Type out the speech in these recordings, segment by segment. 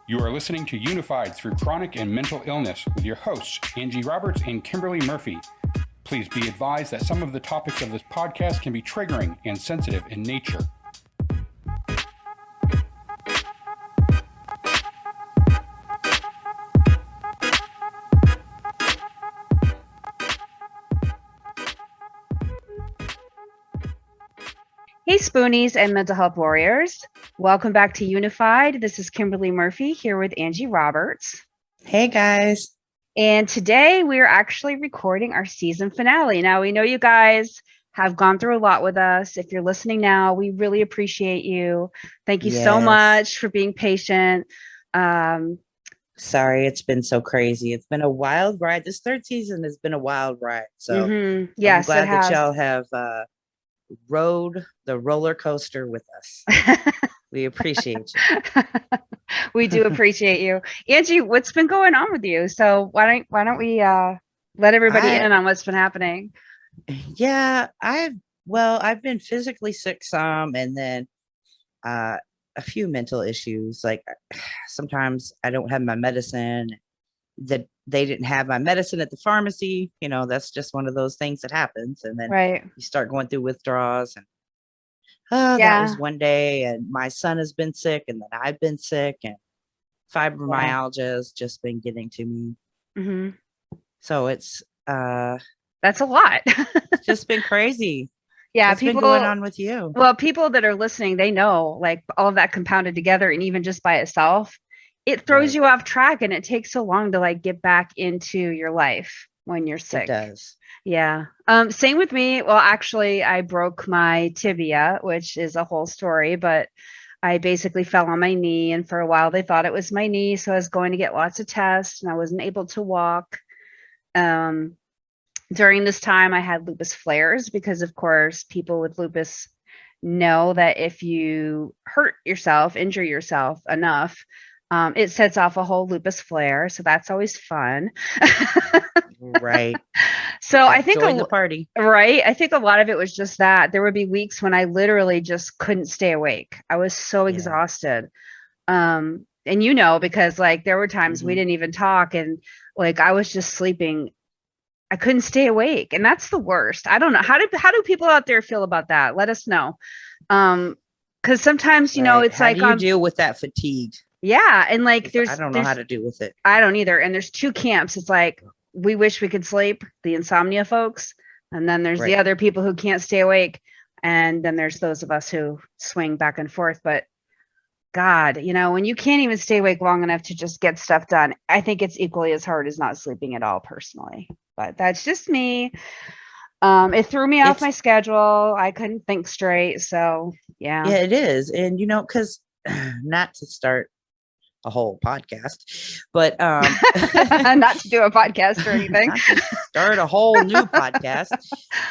You are listening to Unified Through Chronic and Mental Illness with your hosts, Angie Roberts and Kimberly Murphy. Please be advised that some of the topics of this podcast can be triggering and sensitive in nature. Hey, Spoonies and mental health warriors. Welcome back to Unified. This is Kimberly Murphy here with Angie Roberts. Hey, guys. And today we're actually recording our season finale. Now, we know you guys have gone through a lot with us. If you're listening now, we really appreciate you. Thank you so much for being patient. Sorry, it's been so crazy. It's been a wild ride. This third season has been a wild ride. So yes, I'm glad that y'all have rode the roller coaster with us. We appreciate you. We do appreciate you. Angie, what's been going on with you? So why don't we let everybody in on what's been happening? Yeah, I've been physically sick some, and then a few mental issues. Like sometimes I don't have my medicine, that they didn't have my medicine at the pharmacy. You know, that's just one of those things that happens. And then you start going through withdrawals, and that was one day, and my son has been sick, and then I've been sick, and fibromyalgia has just been getting to me. Mm-hmm. So it's that's a lot. It's just been crazy. Yeah, what's been going on with you? Well, people that are listening, they know, like, all of that compounded together, and even just by itself, it throws you off track, and it takes so long to like get back into your life when you're sick. It does. Yeah. Same with me. Well, actually, I broke my tibia, which is a whole story, but I basically fell on my knee, and for a while they thought it was my knee, so I was going to get lots of tests, and I wasn't able to walk. During this time, I had lupus flares because, of course, people with lupus know that if you injure yourself enough, it sets off a whole lupus flare. So that's always fun. Right. So I think the party. Right. I think a lot of it was just that there would be weeks when I literally just couldn't stay awake. I was so exhausted. And because like there were times we didn't even talk, and like I was just sleeping. I couldn't stay awake, and that's the worst. I don't know. How do people out there feel about that? Let us know. Because sometimes, it's how like, do you deal with that fatigue? Yeah. And like, I don't know how to deal with it. I don't either. And there's two camps. It's like, we wish we could sleep, the insomnia folks. And then there's the other people who can't stay awake. And then there's those of us who swing back and forth. But God, when you can't even stay awake long enough to just get stuff done, I think it's equally as hard as not sleeping at all, personally. But that's just me. It threw me off my schedule. I couldn't think straight. So, yeah. Yeah, it is. And, because not to start a whole podcast, but not to do a podcast or anything. Not to start a whole new podcast.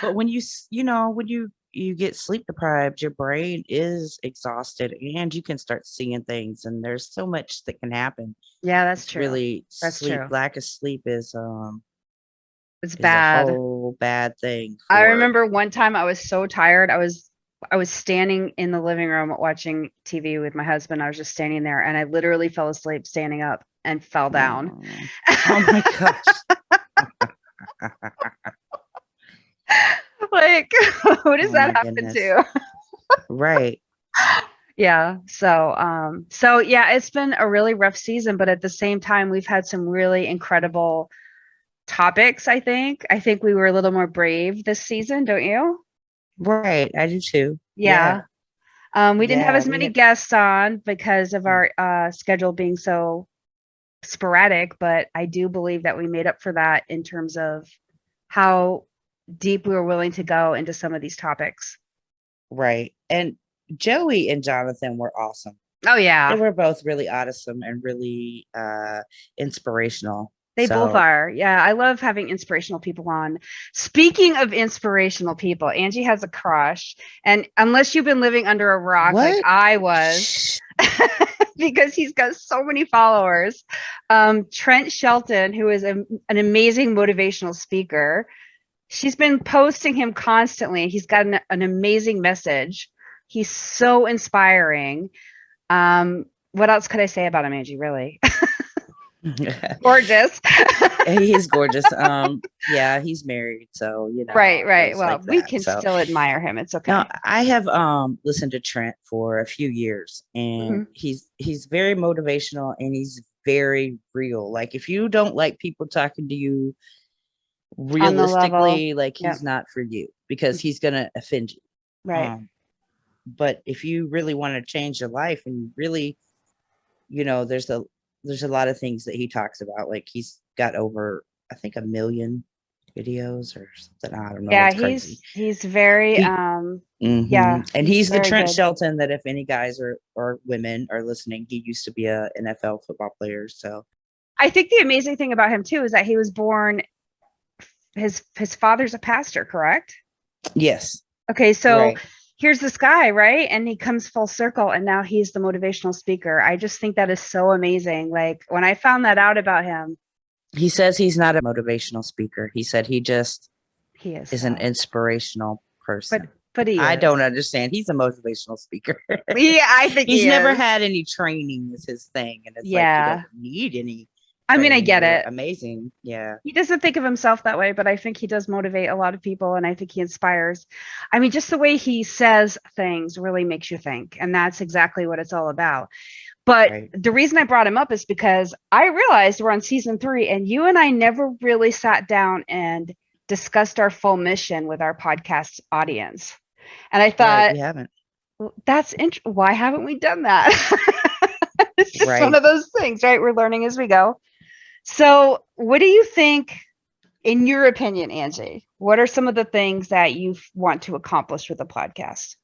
But when you get sleep deprived, your brain is exhausted, and you can start seeing things, and there's so much that can happen. Yeah, that's true. Really, true. Lack of sleep is it's bad. A whole bad thing. I remember one time I was so tired. I was standing in the living room watching TV with my husband. I was just standing there, and I literally fell asleep standing up and fell down. Oh my gosh. Like, who does that happen to? Right. Yeah. So yeah, it's been a really rough season, but at the same time, we've had some really incredible topics. I think we were a little more brave this season, don't you? Right. I do too. Yeah. We didn't have as many guests on because of our schedule being so sporadic, but I do believe that we made up for that in terms of how deep we were willing to go into some of these topics. Right. And Joey and Jonathan were awesome. Oh, yeah. They were both really awesome and really inspirational. They both are. Yeah, I love having inspirational people on. Speaking of inspirational people, Angie has a crush. And unless you've been living under a rock like I was, because he's got so many followers, Trent Shelton, who is an amazing motivational speaker, she's been posting him constantly. He's got an amazing message. He's so inspiring. what else could I say about him, Angie? Really? Gorgeous. He's gorgeous. Yeah, he's married, so you know how Right, it right. goes Well, like we that. can So still admire him. It's now okay. I have listened to Trent for a few years, and Hmm. he's very motivational and he's very real. Like if you don't like people talking to you On the level. realistically, like Yep. he's not for you because he's gonna offend you. Right. But if you really want to change your life and you really, there's a lot of things that he talks about. Like he's got over, I think, 1 million videos or something. I don't know. Yeah, It's crazy. he's very He yeah, and he's he's the very Trent good. Shelton that if any guys or women are listening, he used to be a NFL football player. So I think the amazing thing about him too is that he was born his father's a pastor, correct? yes, Okay, so right. here's this guy, right? And he comes full circle and now he's the motivational speaker. I just think that is so amazing. Like when I found that out about him, He says he's not a motivational speaker. He said he just he is is an though. inspirational But person. but he I is. don't understand. He's a motivational speaker. Yeah, I think He's he never is. had any training is his thing. And it's like he Yeah. doesn't need any I mean, I training. get You're it. amazing. Yeah. He doesn't think of himself that way, but I think he does motivate a lot of people and I think he inspires. I mean, just the way he says things really makes you think. And that's exactly what it's all about. But Right. the reason I brought him up is because I realized we're on season 3 and you and I never really sat down and discussed our full mission with our podcast audience. And I Right. thought, We haven't. well, why haven't we done that? It's just one Right. of those things, right? We're learning as we go. So, what do you think, in your opinion, Angie? What are some of the things that you want to accomplish with the podcast?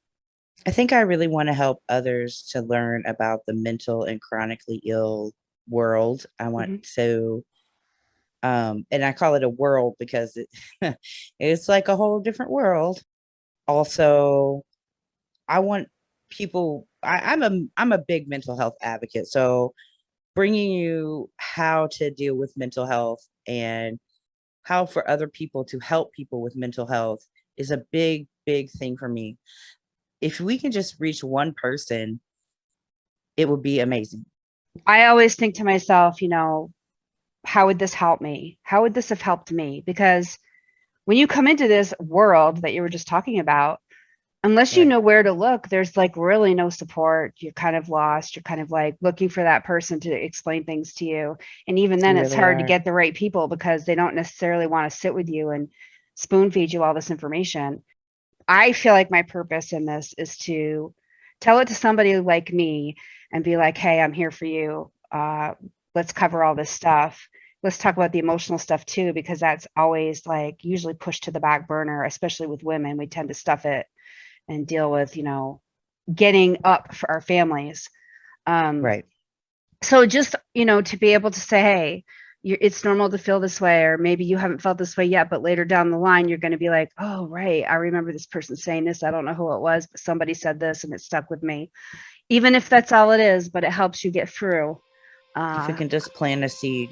I think I really want to help others to learn about the mental and chronically ill world. I want Mhm. to and I call it a world because it's like a whole different world. Also, I want people I'm a big mental health advocate. So bringing you how to deal with mental health and how for other people to help people with mental health is a big thing for me. If we can just reach one person, it would be amazing. I always think to myself, how would this help me? How would this have helped me? Because when you come into this world that you were just talking about, unless you Right. know where to look, there's like really no support. You're kind of lost. You're kind of like looking for that person to explain things to you. And even You then, it's really hard to are. get the right people because they don't necessarily want to sit with you and spoon feed you all this information. I feel like my purpose in this is to tell it to somebody like me and be like, hey, I'm here for you. Let's cover all this stuff. Let's talk about the emotional stuff too, because that's always like usually pushed to the back burner, especially with women. We tend to stuff it and deal with, getting up for our families. Um, Right. so just, to be able to say, hey, it's normal to feel this way, or maybe you haven't felt this way yet, but later down the line, you're going to be like, oh, right. I remember this person saying this. I don't know who it was, but somebody said this and it stuck with me. Even if that's all it is, but it helps you get through. If we Uh, can just plant a seed.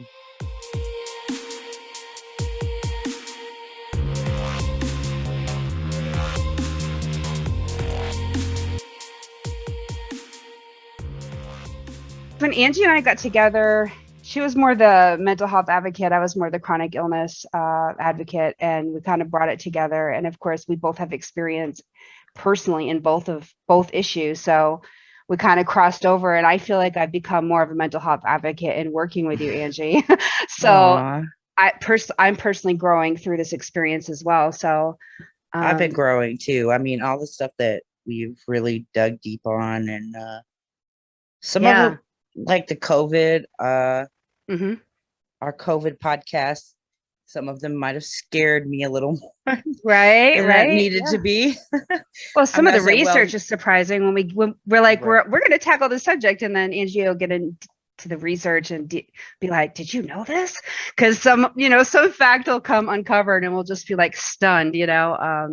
when Angie and I got together, she was more the mental health advocate. I was more the chronic illness advocate, and we kind of brought it together. And of course, we both have experience personally in both issues, so we kind of crossed over. And I feel like I've become more of a mental health advocate in working with you, Angie. So Aw, I'm personally growing through this experience as well. So I've been um, growing too. I mean, all the stuff that we've really dug deep on and some of yeah, it like the COVID, hmm, our COVID podcast, some of them might have scared me a little more right, than that right, needed to yeah. be. Well, I'm some of not the saying, well, research is surprising when we're like right. we're going to tackle the subject, and then Angie will get into the research and be like, "Did you know this?" Because some fact will come uncovered, and we'll just be like stunned.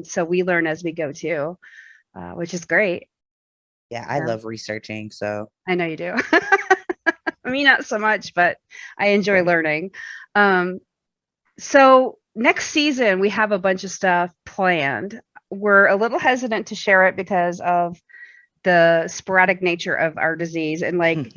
So we learn as we go too, which is great. Yeah, I Yeah, love researching. So, I know you do. I mean, not so much, but I enjoy right. learning. Um, so next season we have a bunch of stuff planned. We're a little hesitant to share it because of the sporadic nature of our disease. And like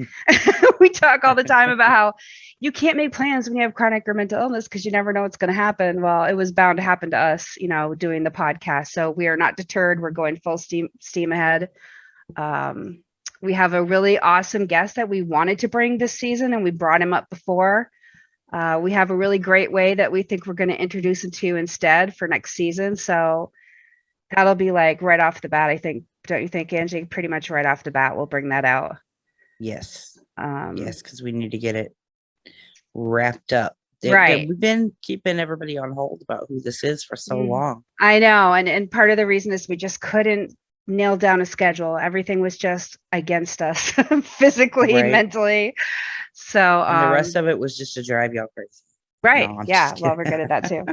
we talk all the time about how you can't make plans when you have chronic or mental illness because you never know what's going to happen. Well, it was bound to happen to us, doing the podcast. So we are not deterred. We're going full steam ahead. We have a really awesome guest that we wanted to bring this season, and we brought him up before. We have a really great way that we think we're going to introduce him to instead for next season. So that'll be like right off the bat, I think. Don't you think, Angie? Pretty much right off the bat, we'll bring that out. Yes. Yes, because we need to get it wrapped up. Right. We've been keeping everybody on hold about who this is for so long. I know. And part of the reason is we just couldn't nail down a schedule. Everything was just against us physically, mentally. So and the rest of it was just to drive y'all crazy. Right. No, yeah. Well, we're good at that too.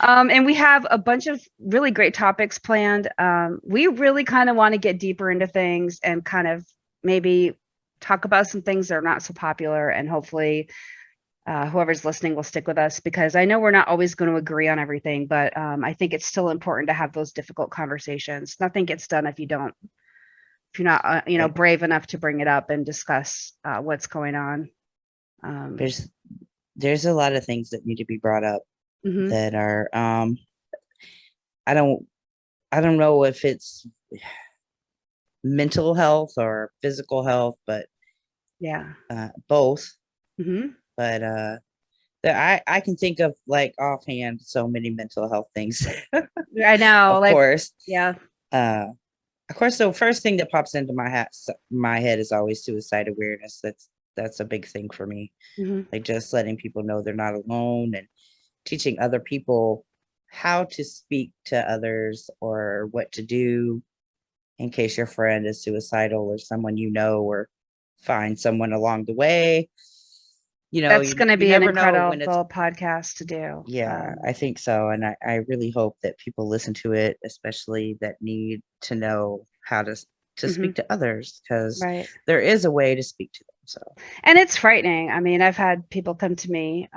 And we have a bunch of really great topics planned. We really kind of want to get deeper into things and kind of maybe talk about some things that are not so popular, and hopefully whoever's listening will stick with us, because I know we're not always going to agree on everything, but I think it's still important to have those difficult conversations. Nothing gets done if you're not brave enough to bring it up and discuss what's going on. There's a lot of things that need to be brought up that are I don't know if it's mental health or physical health, but both. But I can think of like offhand so many mental health things. I know, of course. Yeah. Of course, the first thing that pops into my head is always suicide awareness. That's a big thing for me. Like just letting people know they're not alone, and teaching other people how to speak to others or what to do in case your friend is suicidal, or someone or find someone along the way. That's going to be an incredible podcast to do. Yeah, I think so. And I really hope that people listen to it, especially that need to know how to speak to others, because there is a way to speak to them. So, and it's frightening. I mean, I've had people come to me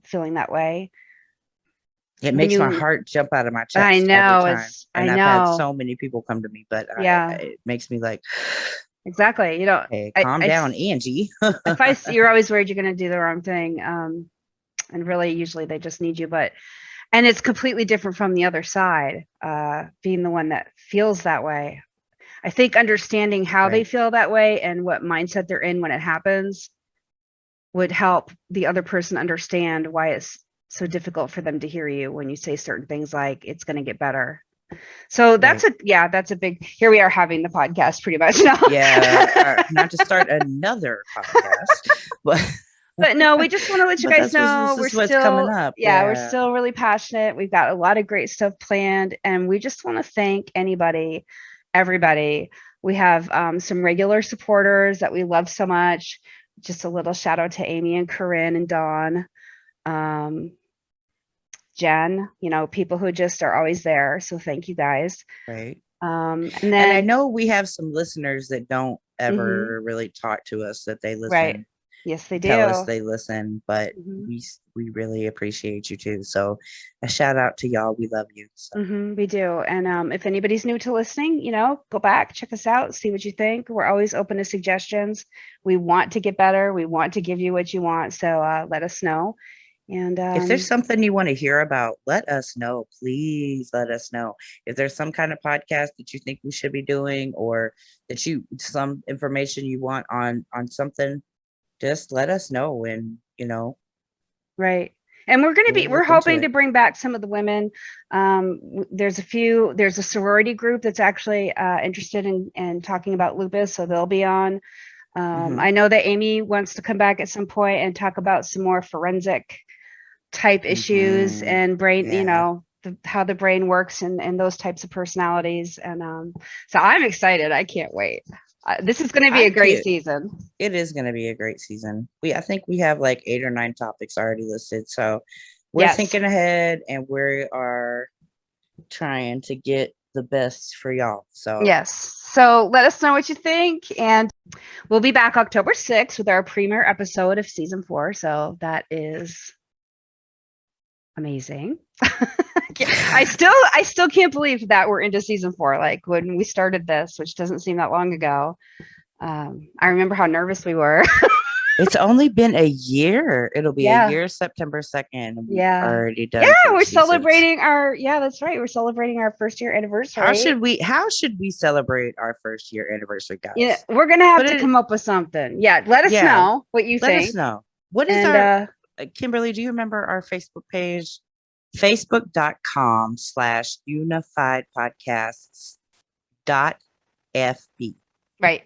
feeling that way. It makes my heart jump out of my chest. I know. Every time. And I've had so many people come to me, but it makes me like, exactly. Hey, calm down, Angie. If I see, you're always worried you're going to do the wrong thing. And really, usually they just need you. And it's completely different from the other side, being the one that feels that way. I think understanding how they feel that way and what mindset they're in when it happens would help the other person understand why it's so difficult for them to hear you when you say certain things like it's going to get better. So that's a big, here we are having the podcast pretty much now. Not to start another podcast, but no, we just want to let you guys know we're still coming up. We're still really passionate. We've got a lot of great stuff planned, and we just want to thank everybody. We have some regular supporters that we love so much. Just a little shout out to Amy and Corinne and Dawn. Jen, people who just are always there. So thank you guys. Right. And I know we have some listeners that don't ever really talk to us, that they listen. Right. Yes, they do. Tell us they listen, but we really appreciate you too. So a shout out to y'all. We love you. So. We do. And if anybody's new to listening, go back, check us out, see what you think. We're always open to suggestions. We want to get better. We want to give you what you want. So let us know. And if there's something you want to hear about, let us know. Please let us know. If there's some kind of podcast that you think we should be doing, or that some information you want on something, just let us know. And right. And we're hoping to bring back some of the women. There's a sorority group that's actually interested in talking about lupus, so they'll be on. I know that Amy wants to come back at some point and talk about some more forensic type issues and brain, how the brain works and those types of personalities. And so I'm excited. I can't wait. This is going to be a great season. It is going to be a great season. I think we have like 8 or 9 topics already listed. So we're thinking ahead, and we are trying to get the best for y'all. So yes. So let us know what you think. And we'll be back October 6th with our premiere episode of season 4. So that is Amazing. I still can't believe that we're into season 4. Like when we started this, which doesn't seem that long ago. I remember how nervous we were. It's only been a year. It'll be a year, September 2nd. And we've already done. Yeah, we're seasons. celebrating that's right. We're celebrating our 1st year anniversary. How should we celebrate our 1st year anniversary, guys? Yeah, we're gonna have to come up with something. Yeah, let us know what you think. Let us know. What is our Kimberly, do you remember our Facebook page? Facebook.com/unifiedpodcasts.fb. Right.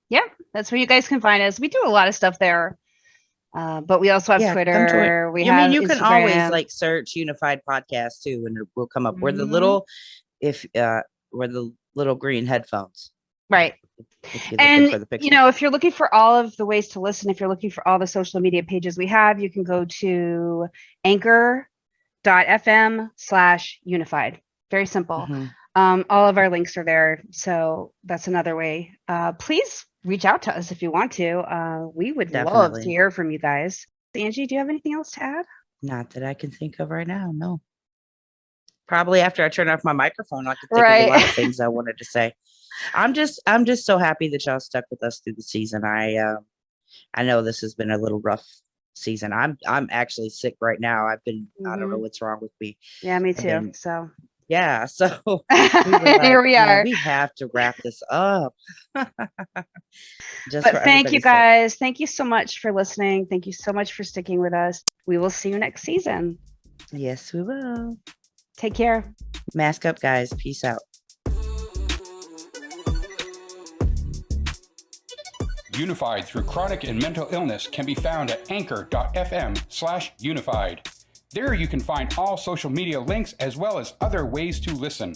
Yeah, that's where you guys can find us. We do a lot of stuff there. But we also have Twitter. You can always like search Unified Podcast too, and it will come up. We're the little green headphones. Right. And if you're looking for all of the ways to listen, if you're looking for all the social media pages we have, you can go to anchor.fm/unified. Very simple. Mm-hmm. All of our links are there. So that's another way. Please reach out to us if you want to. We would love to hear from you guys. Angie, do you have anything else to add? Not that I can think of right now. No. Probably after I turn off my microphone, I can think of a lot of things I wanted to say. I'm just so happy that y'all stuck with us through the season. I know this has been a little rough season. I'm actually sick right now. I don't know what's wrong with me. Yeah, me too. So here we are. We have to wrap this up. But thank you guys. Thank you so much for listening. Thank you so much for sticking with us. We will see you next season. Yes, we will. Take care. Mask up, guys. Peace out. Unified through chronic and mental illness can be found at anchor.fm/unified. There you can find all social media links as well as other ways to listen.